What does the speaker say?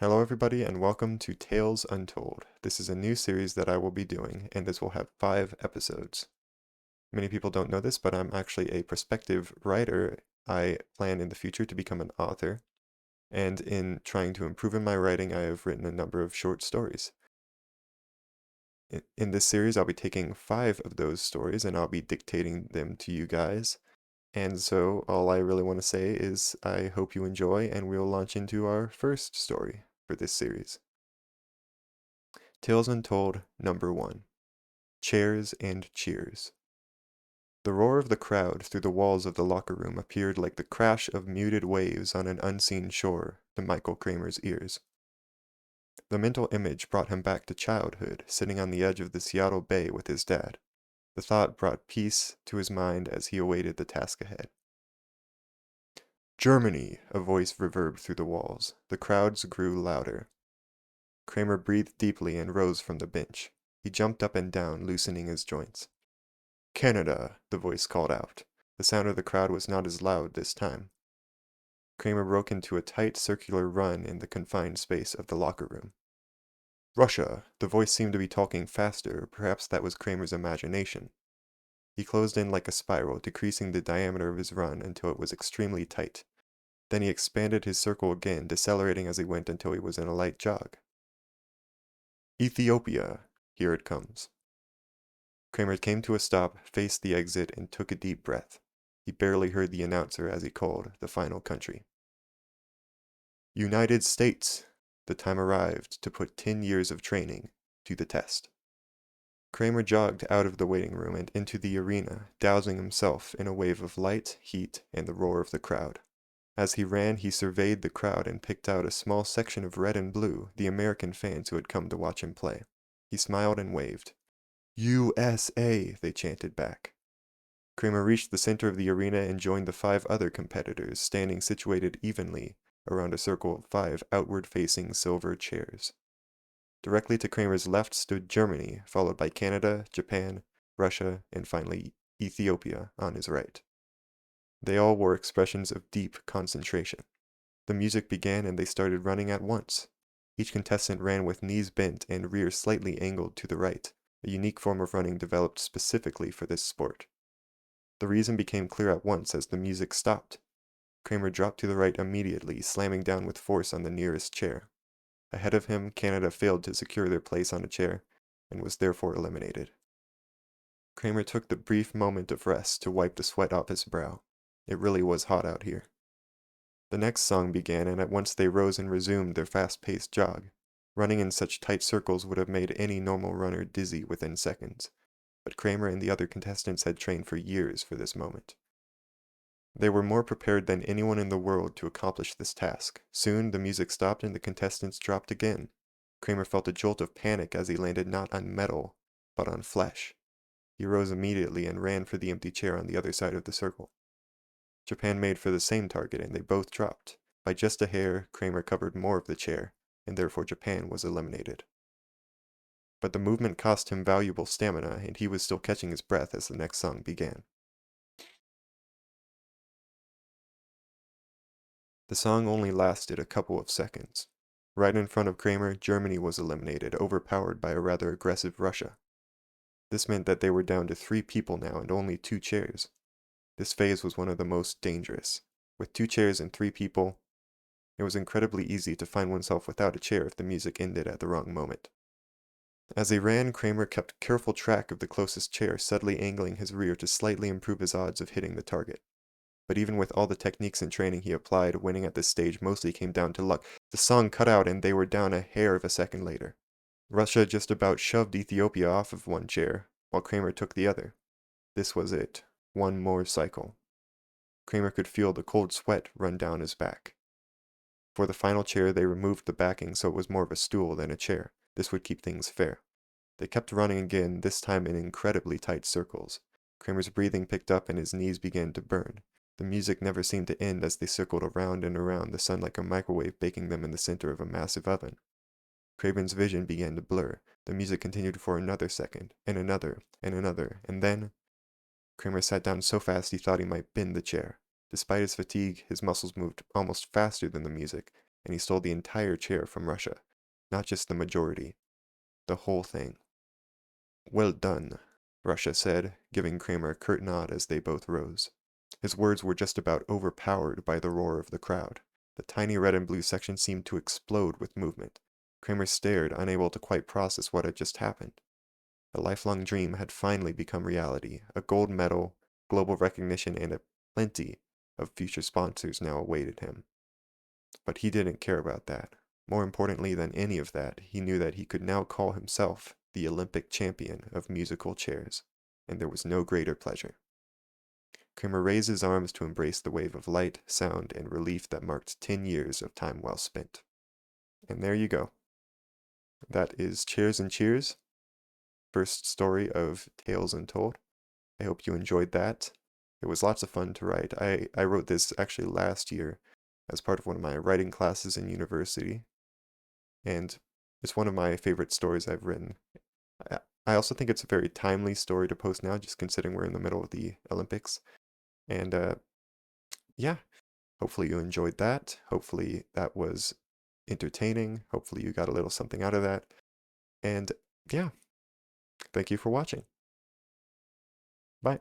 Hello everybody and welcome to Tales Untold. This is a new series that I will be doing, and this will have 5 episodes. Many people don't know this, but I'm actually a prospective writer. I plan in the future to become an author, and in trying to improve in my writing, I have written a number of short stories. In this series, I'll be taking 5 of those stories and I'll be dictating them to you guys. And so all I really want to say is I hope you enjoy, and we'll launch into our first story for this series. Tales Untold number 1. Chairs and Cheers. The roar of the crowd through the walls of the locker room appeared like the crash of muted waves on an unseen shore to Michael Kramer's ears. The mental image brought him back to childhood, sitting on the edge of the Seattle Bay with his dad. The thought brought peace to his mind as he awaited the task ahead. Germany, a voice reverbed through the walls. The crowds grew louder. Kramer breathed deeply and rose from the bench. He jumped up and down, loosening his joints. Canada, the voice called out. The sound of the crowd was not as loud this time. Kramer broke into a tight circular run in the confined space of the locker room. Russia, the voice seemed to be talking faster, perhaps that was Kramer's imagination. He closed in like a spiral, decreasing the diameter of his run until it was extremely tight. Then he expanded his circle again, decelerating as he went until he was in a light jog. Ethiopia, here it comes. Kramer came to a stop, faced the exit, and took a deep breath. He barely heard the announcer as he called the final country. United States! The time arrived to put 10 years of training to the test. Kramer jogged out of the waiting room and into the arena, dousing himself in a wave of light, heat, and the roar of the crowd. As he ran, he surveyed the crowd and picked out a small section of red and blue, the American fans who had come to watch him play. He smiled and waved. USA, they chanted back. Kramer reached the center of the arena and joined the 5 other competitors, standing situated evenly around a circle of 5 outward-facing silver chairs. Directly to Kramer's left stood Germany, followed by Canada, Japan, Russia, and finally Ethiopia on his right. They all wore expressions of deep concentration. The music began and they started running at once. Each contestant ran with knees bent and rear slightly angled to the right, a unique form of running developed specifically for this sport. The reason became clear at once as the music stopped. Kramer dropped to the right immediately, slamming down with force on the nearest chair. Ahead of him, Canada failed to secure their place on a chair, and was therefore eliminated. Kramer took the brief moment of rest to wipe the sweat off his brow. It really was hot out here. The next song began, and at once they rose and resumed their fast-paced jog. Running in such tight circles would have made any normal runner dizzy within seconds, but Kramer and the other contestants had trained for years for this moment. They were more prepared than anyone in the world to accomplish this task. Soon the music stopped and the contestants dropped again. Kramer felt a jolt of panic as he landed not on metal, but on flesh. He rose immediately and ran for the empty chair on the other side of the circle. Japan made for the same target and they both dropped. By just a hair, Kramer covered more of the chair, and therefore Japan was eliminated. But the movement cost him valuable stamina, and he was still catching his breath as the next song began. The song only lasted a couple of seconds. Right in front of Kramer, Germany was eliminated, overpowered by a rather aggressive Russia. This meant that they were down to 3 people now and only 2 chairs. This phase was one of the most dangerous. With 2 chairs and 3 people, it was incredibly easy to find oneself without a chair if the music ended at the wrong moment. As he ran, Kramer kept careful track of the closest chair, subtly angling his rear to slightly improve his odds of hitting the target. But even with all the techniques and training he applied, winning at this stage mostly came down to luck. The song cut out and they were down a hair of a second later. Russia just about shoved Ethiopia off of one chair, while Kramer took the other. This was it. One more cycle. Kramer could feel the cold sweat run down his back. For the final chair, they removed the backing so it was more of a stool than a chair. This would keep things fair. They kept running again, this time in incredibly tight circles. Kramer's breathing picked up and his knees began to burn. The music never seemed to end as they circled around and around, the sun like a microwave baking them in the center of a massive oven. Kramer's vision began to blur. The music continued for another second, and another, and then... Kramer sat down so fast he thought he might bend the chair. Despite his fatigue, his muscles moved almost faster than the music, and he stole the entire chair from Russia, not just the majority, the whole thing. Well done, Russia said, giving Kramer a curt nod as they both rose. His words were just about overpowered by the roar of the crowd. The tiny red and blue section seemed to explode with movement. Kramer stared, unable to quite process what had just happened. A lifelong dream had finally become reality. A gold medal, global recognition, and a plenty of future sponsors now awaited him. But he didn't care about that. More importantly than any of that, he knew that he could now call himself the Olympic champion of musical chairs, and there was no greater pleasure. Kramer raised his arms to embrace the wave of light, sound, and relief that marked 10 years of time well spent. And there you go. That is Chairs and Cheers, first story of Tales Untold. I hope you enjoyed that. It was lots of fun to write. I wrote this actually last year as part of one of my writing classes in university, and it's one of my favorite stories I've written. I also think it's a very timely story to post now, just considering we're in the middle of the Olympics. And yeah, hopefully you enjoyed that. Hopefully that was entertaining. Hopefully you got a little something out of that. And yeah, thank you for watching. Bye.